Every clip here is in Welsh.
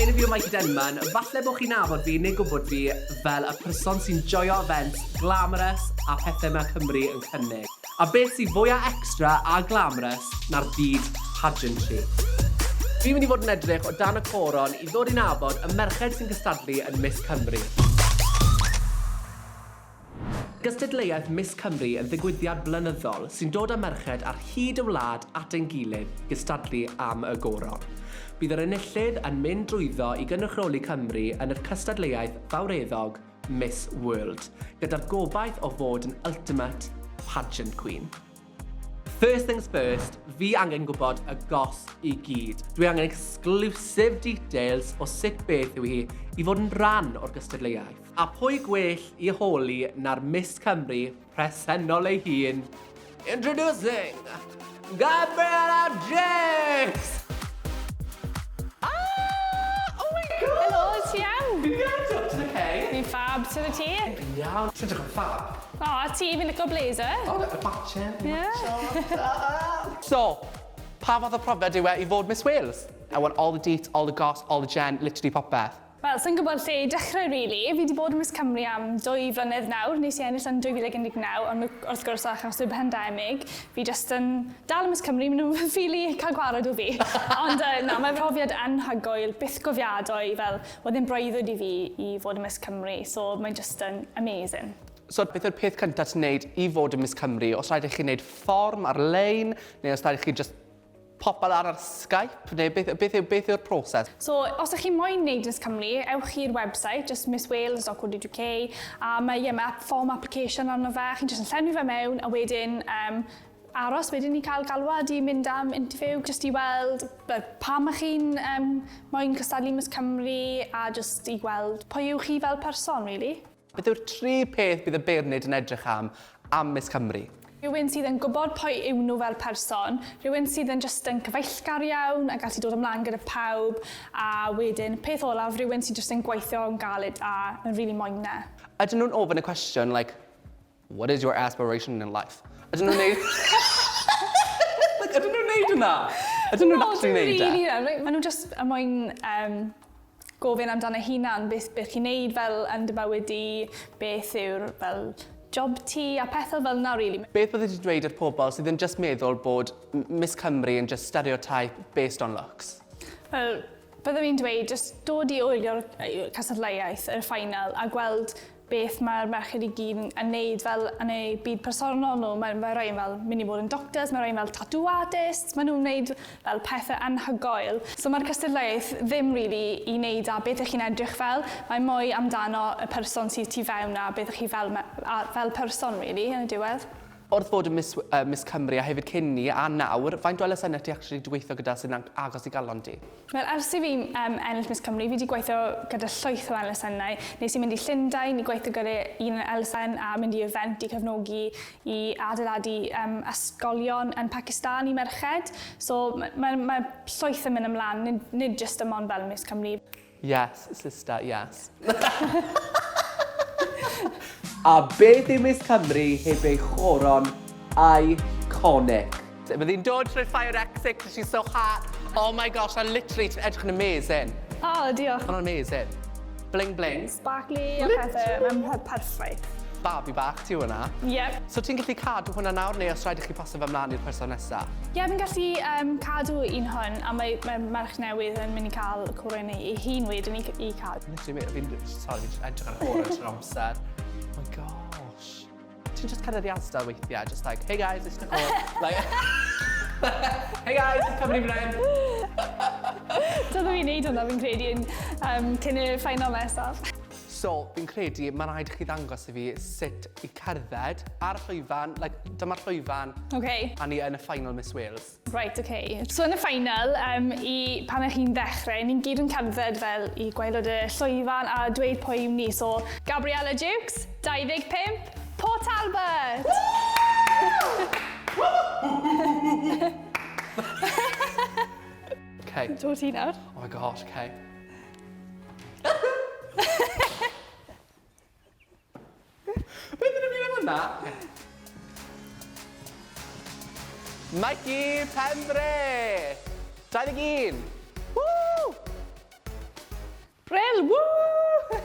enw fi yw Mikey falle bod chi'n nabod fi neu gwybod fi fel y person sy'n joio events glamorous a pethau mae Cymru yn cynnig. A beth sy'n fwyaf extra a glamorous na'r byd pageantry. Fi'n mynd i fod yn edrych o dan y coron i ddod i nabod y merched sy'n gystadlu yn Miss Cymru. Gystadleuaeth Miss Cymru yn ddigwyddiad blynyddol sy'n dod â merched ar hyd y wlad at ein gilydd gystadlu am y goron. Bydd yr enillydd yn mynd drwyddo i gynrychioli Cymru yn yr cystadleuaeth fawreddog Miss World, gyda'r gobaith o fod yn ultimate pageant queen. First things first, fi angen gwybod y gos i gyd. Dwi angen exclusive details o sut beth yw hi i fod yn rhan o'r gystadleuaeth. A pwy gwell i holi na'r Miss Cymru presennol ei hun. Introducing Gabriella Jakes! Helo, ti iawn? Fi'n gael up to the K. Fi'n fab to the ti. Fi'n iawn. Ti'n edrych yn ffab. O, ti fi'n licio blazer. O, y batchen. Yeah. So, pa fath o profiad yw e i fod Miss Wales? I want all the deets, all the goss, all the gen, literally popeth. Wel, sy'n gwybod lle i dechrau, really. Fi wedi bod yn Miss Cymru am 2 flynedd nawr. Nes i ennill yn 2019, ond wrth gwrs achos o'r pandemig, fi jyst yn dal yn Miss Cymru, maen nhw'n ffili cael gwared o fi. Ond na, mae'r profiad anhygoel, byth gofiadwy, fel oedd yn breuddwyd i fi i fod yn Miss Cymru, so mae'n jyst yn amazing. So, beth yw'r peth cyntaf ti'n neud i fod yn Miss Cymru? Os rhaid i chi wneud fform ar-lein, neu os rhaid i chi just popel ar Skype, neu beth yw'r proses? So, os ydych chi moyn wneud Miss Cymru, ewch i'r website, just misswales.co.uk, a mae form application arno fe, chi'n just yn llenwi fe mewn, a wedyn aros wedyn i cael galwad i mynd am interview, just i weld pam ych chi'n moyn cystadlu Miss Cymru, a just i gweld pwy yw chi fel person, really. Beth yw'r 3 peth bydd y beirnid yn edrych am Miss Cymru? Rhywun sydd yn gwybod pwy yw nhw fel person, rhywun sydd yn just yn cyfeillgar iawn a gallu dod ymlaen gyda pawb, a wedyn peth olaf, rhywun sydd just yn gweithio yn galed a yn really moyna. Ydyn nhw'n ofyn y cwestiwn, like, what is your aspiration in life? Ydyn nhw'n neud... Ydyn nhw'n neud hwnna? Ydyn nhw'n actually neud e? Maen nhw just yn moyn gofyn amdano hunan beth chi'n neud fel yn dy bywyd i, beth yw'r fel job ti a pethau fel na, really. Beth bydde ti'n dweud i'r pobl sydd yn just meddwl bod Miss Cymru yn just stereotype based on looks? Wel, bydde fi'n dweud, just dod i wylio'r cystadleuaeth, y final, a gweld beth mae'r merched i gyd yn neud fel yn eu byd personol nhw. Mae rhai fel mynd i fod yn doctors, mae rhai fel tattoo artists, mae nhw'n neud fel pethau anhygoel. So mae'r cystadleuaeth ddim really i neud a beth ych chi'n edrych fel. Mae mwy amdano y person sydd tu fewn a beth ych chi fel person, really, yn y diwedd. Wrth fod yn Miss Cymru a hefyd cyn ni a nawr, faint o elusennau ti actually dweithio gyda sy'n agos i galon ti? Wel, ers i fi ennill Miss Cymru, fi wedi gweithio gyda llwyth o elusennau. Nes i mynd i Llundain i gweithio gyda un elusen a mynd i event i cefnogi i adeiladu ysgolion yn Pakistan i merched. So mae llwyth yn mynd ymlaen, nid just ym ond fel Miss Cymru. Yes, sister, yes. A beth yw Miss Cymru heb ei choron iconic? Bydd hi'n dod trwy'r fire exit, she's so hot. Oh my gosh, a literally edrych yn amazing. Oh, diolch. Yn amazing. Bling bling. Sparkly a pethau, mae'n perffaith. Babi bach ti hwnna. Yep. So ti'n gallu cadw hwnna nawr neu os rhaid i chi pasio fe mlaen i'r person nesaf? Ie, fi'n gallu cadw un hwn, a mae merch newydd yn mynd i cael cwrwn ei hun wedyn i cadw. Fi'n edrych ar y hwyr trwy'r amser. Oh my gosh. Ti'n just cyrraedd i asdal weithiau, just like, hey guys, it's Nicole. Like, hey guys, it's Cymru Bryn. Doedd fi'n neud hwnna, fi'n credu cyn y final nesaf. So, fi'n credu, mae'n rhaid i chi ddangos i fi sut i cerdded ar y llwyfan, like, dyma'r llwyfan, a ni yn y final Miss Wales. Right, okay. So yn y final, pan ych chi'n dechrau, ni'n gyd yn cerdded fel i gwaelod y llwyfan a dweud pwy yw ni. So, Gabriella Jakes, 25, Port Albert! Okay. Do ti nawr? Oh my gosh, okay. Beth ydyn ni'n mynd yna? Mikey Pembre! 21! Woo! Brill, woo!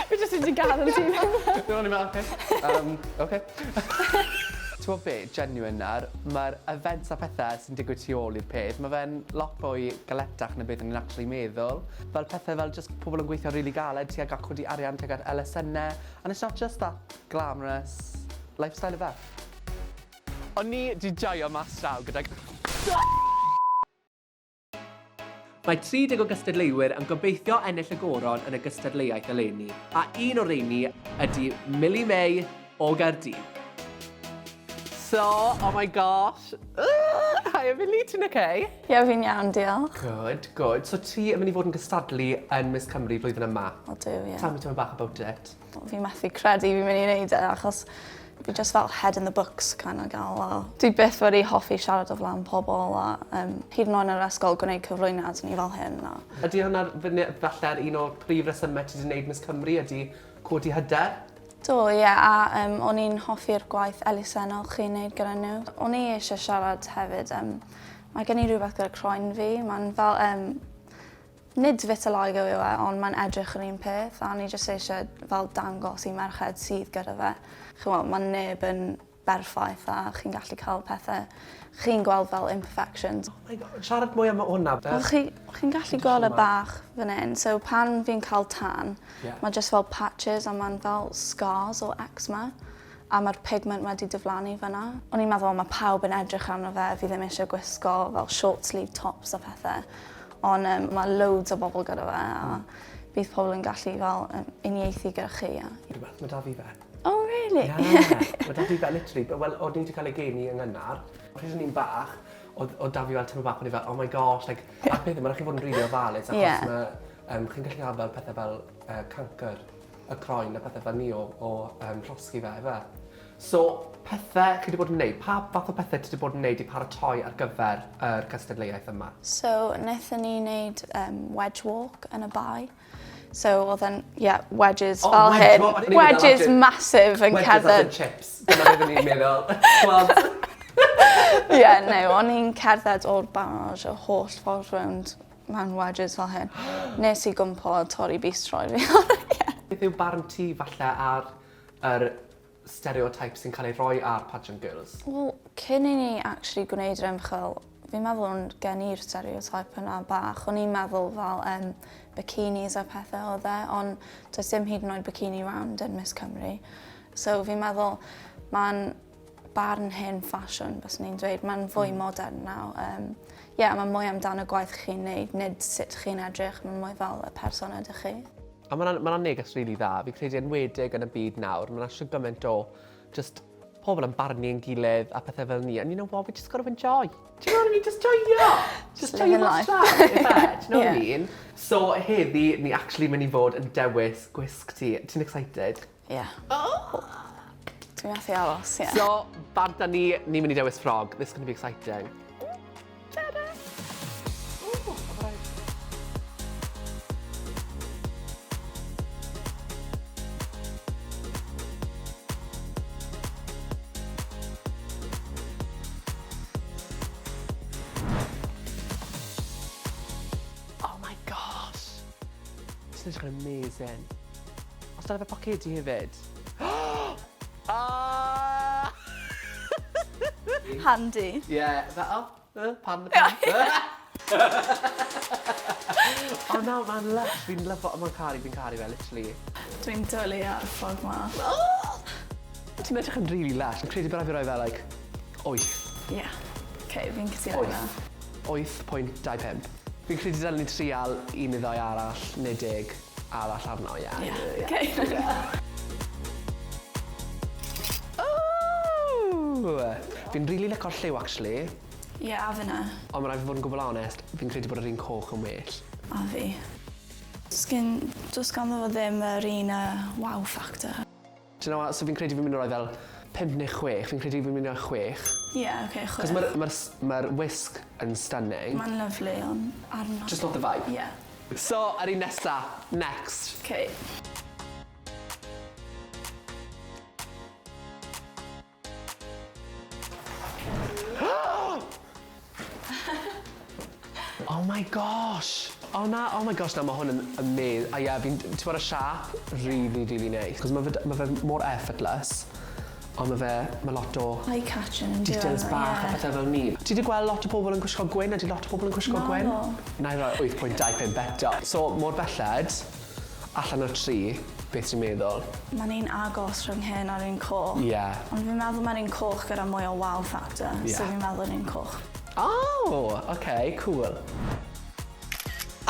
Fi jyst wedi gadael ti. Dwi'n meddwl, oce. Ti'n be, genuine nawr, mae'r events a pethau sy'n digwydd tu ôl i'r peth, mae fe'n lot fwy galetach na beth ni'n actually meddwl. Fel pethau fel just pobl yn gweithio rili galed tuag at codi arian tuag at elusennau, and it's not just that glamorous lifestyle of it. O'n i di joio mas draw gydag... Mae 30 o gystadleuwyr yn gobeithio ennill y goron yn y gystadleuaeth eleni, a un o'r reini ydy Millie May o Gaerdydd. So, oh my gosh. Hi, Millie, ti'n okay? Ie, fi'n iawn, diolch. Good, good. So ti yn mynd i fod yn gystadlu yn Miss Cymru flwyddyn yma? O, dwi, ie. Tell me bach about it. Fi'n methu credu fi'n mynd i wneud e, achos fi just fel head in the books kind of gael. Dwi byth wedi hoffi siarad o flaen pobl a hyd yn oed yn yr ysgol gwneud cyflwyniad ni fel hyn. Ydy hwnna'r falle'r un o'r prif resymau ti wedi gwneud Miss Cymru? Ydy codi hyder? Do, ie, a o'n i'n hoffi'r gwaith elusennol chi'n neud gyda nhw. O'n i eisiau siarad hefyd, mae gen i rhywbeth gyda croen fi. Mae'n fel, nid vitiligo yw e, ond mae'n edrych yn un peth. A ni jyst eisiau fel dangos i merched sydd gyda fe. Mae'n neb yn berffaith a chi'n gallu cael pethau. Chi'n gweld fel imperfections. Oh my god, siarad mwy am hwnna. Chi'n gallu gweld y bach fan hyn. So pan fi'n cael tan, mae jyst fel patches a mae'n fel scars o eczema. A mae'r pigment wedi diflannu fyna. O'n i'n meddwl mae pawb yn edrych arno fe, fi ddim eisiau gwisgo fel short sleeve tops a pethau. Ond mae loads o bobl gyda fe a bydd pobl yn gallu fel uniaethu gyda chi. Rhywbeth, mae da fi fe. Oh, really? Yeah, mae da fi fe literally. Wel, oed ni wedi cael ei geni yng Ngynnar. Pryd o'n i'n bach, o da fi fel tymor bach, o'n i fel, oh my gosh, like, a'r pethau, mae'n rhaid chi fod yn rili ofalus, achos chi'n gallu cael fel pethau fel cancer, y croen a pethau fel ni o llosgi fe. So, pethau chi wedi bod yn gwneud, pa fath o pethau ti wedi bod yn gwneud i paratoi ar gyfer yr cystadleuaeth yma? So, wnaethon ni wneud wedge walk yn y bai. So, oedd yn, wedges fel hyn. Wedges massive yn cerdded. Wedges as in chips. Dyna beth ni'n meddwl. O'n i'n cerdded o'r barrage y holl ffordd rownd mewn wedges fel hyn. Nes i gwmpo a torri bistro fi. Beth yw barn ti falle ar yr stereotypes sy'n cael ei roi ar pageant girls? Wel, cyn i ni actually gwneud yr ymchwil, fi'n meddwl o'n gen i'r stereotype yna bach. O'n i'n meddwl fel bikinis a pethau oedd e, ond does dim hyd yn oed bikini round yn Miss Cymru. So fi'n meddwl mae'n barn hyn ffasiwn, bys ni'n dweud. Mae'n fwy modern nawr. Mae'n mwy amdano gwaith chi'n neud, nid sut chi'n edrych, mae'n mwy fel y person ydych chi. A mae'n neges rili dda. Fi'n credu enwedig yn y byd nawr. Mae'n asio gymaint o just pobl yn barnu yn gilydd a pethau fel ni. And you know what, we just got to enjoy. Do you know what I mean? Just joio! Just joio mas draw, do you know what I mean? So heddi, ni actually mynd i fod yn dewis gwisg ti. Ti'n excited? Ie. Dwi'n methu aros, ie. So, barda ni'n mynd i dewis ffrog. This is going to be exciting. Oh my gosh! This is amazing. Os da fe pocedi hefyd. Handy. Yeah, pan. Oh no, mae'n lush. Fi'n lyfo, mae'n caru fe, literally. Dwi'n dwlu ar y ffog ma. Ti'n edrych yn really lush. Yn credu bod fi roi fel, like, 8. Ie. OK, fi'n cytuno yna. 8.25. Fi'n credu dylwn ni trial un neu ddoi arall, neu 10 arall arno, ie. OK. Fi'n rili licio'r lliw, actually. Ie, a fyna. Ond mae'n rhaid fi fod yn gwbl onest, fi'n credu bod yr un coch yn well. A fi. Does ganddo fo ddim yr un wow factor. Do you know what, so fi'n credu fi'n mynd i roi fel 5 neu 6. Fi'n credu fi'n mynd i roi 6. Ie, OK, 6. Cos mae'r wisg yn stunning. Mae'n lyflu, ond arno. Just not the vibe. Ie. So, yr un nesa, next. OK. Oh my gosh! Oh my gosh, na, mae hwn yn amazing. A ie, ti'n bod y siap, really nice. Cos mae fe mor effortless. Ond mae lot o details bach a pethau fel ni. Ti wedi gweld lot o bobl yn gwisgo gwyn? Ydy lot o bobl yn gwisgo gwyn? Na i roi 8.25 eto. So, mor belled, allan o'r 3, beth ti'n meddwl? Mae'n un agos rhwng hyn a'r un coch. Ie. Ond fi'n meddwl mae'n un coch gyda mwy o wow factor, so fi'n meddwl un coch. Oh, okay, cool.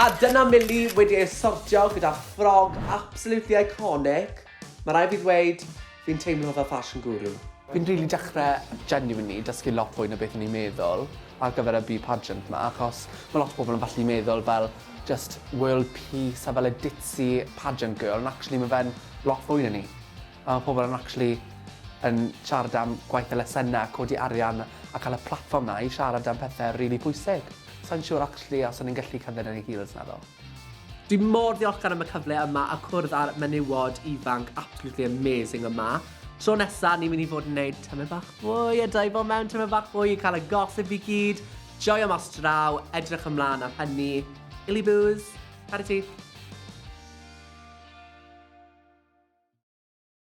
A dyna Milly wedi ei sortio gyda ffrog absolutely iconic. Mae rai fi ddweud, fi'n teimlo fel fashion guru. Fi'n rili dechrau genuinely dysgu lot fwy na beth o'n i'n meddwl ar gyfer y byd pageant ma, achos mae lot o bobl yn fallu meddwl fel just world peace a fel y ditzy pageant girl, and actually mae fe'n lot fwy na ni. A mae pobl yn actually yn siarad am gwaith elusennau, codi arian a cael y platform na i siarad am pethau rili pwysig. Sa'n siŵr actually os o'n i'n gallu cyfnod yn ei heels na ddo. Dwi'n mor ddiolchgar am y cyfle yma a cwrdd ar menywod ifanc absolutely amazing yma. Tro nesaf, ni'n mynd i fod yn gwneud tymau bach fwy, a dive mewn tymau bach fwy, i cael y gossip i gyd, joio mas draw, edrych ymlaen am hynny. Ili booze, par i ti.